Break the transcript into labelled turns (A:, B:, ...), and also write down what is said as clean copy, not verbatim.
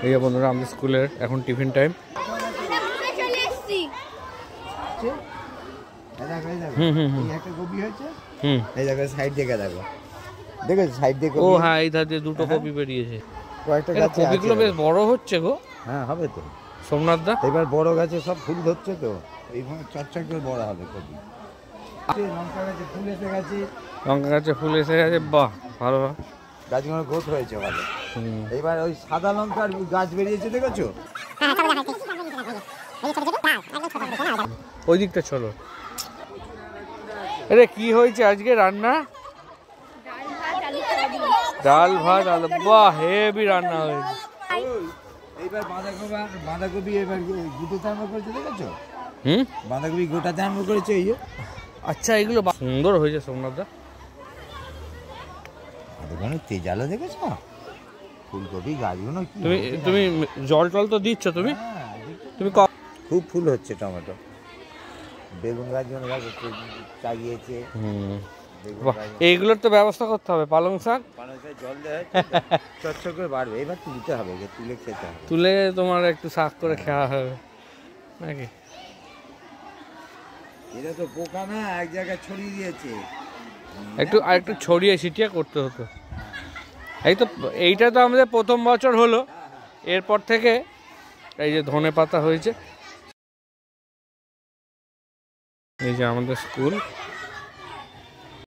A: এই যে বন্ধুরা আমাদের স্কুলের এখন টিফিন টাইম। ও হ্যাঁ, এই ধারে দুটো কপি বেরিয়েছে। কপিগুলো বেশ বড় হচ্ছে গো।
B: হ্যাঁ হবে তো
A: সোমনাথ দা,
B: এবার বড় গাছে সব ফুল ধরছে তো এইভাবে চকচক করে বড় হবে কপি। লঙ্কা গাছে ফুল এসে গেছে,
A: লঙ্কা গাছে ফুল এসে গেছে, বাহ ভালো।
B: গাছগুলো গ্রোথ হয়েছে ভালো। এবার ওই সাদা লঙ্কার গাছ বেরিয়েছে দেখেছো?
A: ওই দিকটা চলো। আরে কি হয়েছে আজকে রান্না? ডাল ভাত আলু, বাহ হেভি রান্না হয়েছে।
B: এইবার বাঁধাকপি এবার গোটাতে আরম্ভ করেছে দেখেছো? বাঁধাকপি গোটাতে আরম্ভ করেছে এই যে।
A: আচ্ছা এগুলো সুন্দর হয়েছে সোমনাথ দা।
B: দোকানে তেজালো দেখেছো? ফুলকপি গাছগুলো
A: তুমি জল টল তো দিচ্ছ তুমি? তুমি
B: খুব ফুল হচ্ছে টমেটো। বেগুন গাছগুলো চাগিয়েছে।
A: এইগুলোর তো ব্যবস্থা করতে হবে। পালং শাক
B: জল দেয় চচ্চর করে বাড়বে। এবার তুলতে হবে, তুলে খেতে হবে।
A: তুলে তোমার একটু শাক করে খাওয়া হবে নাকি?
B: এটা তো পোকা না, এক জায়গায় ছড়িয়ে দিয়েছে।
A: একটু ছড়িয়ে ছিটিয়ে করতে হতো। এই তো এইটা তো আমাদের প্রথম বছর হলো, এরপর থেকে এই যে ধনে পাতা হয়েছে। এই যে আমাদের স্কুল।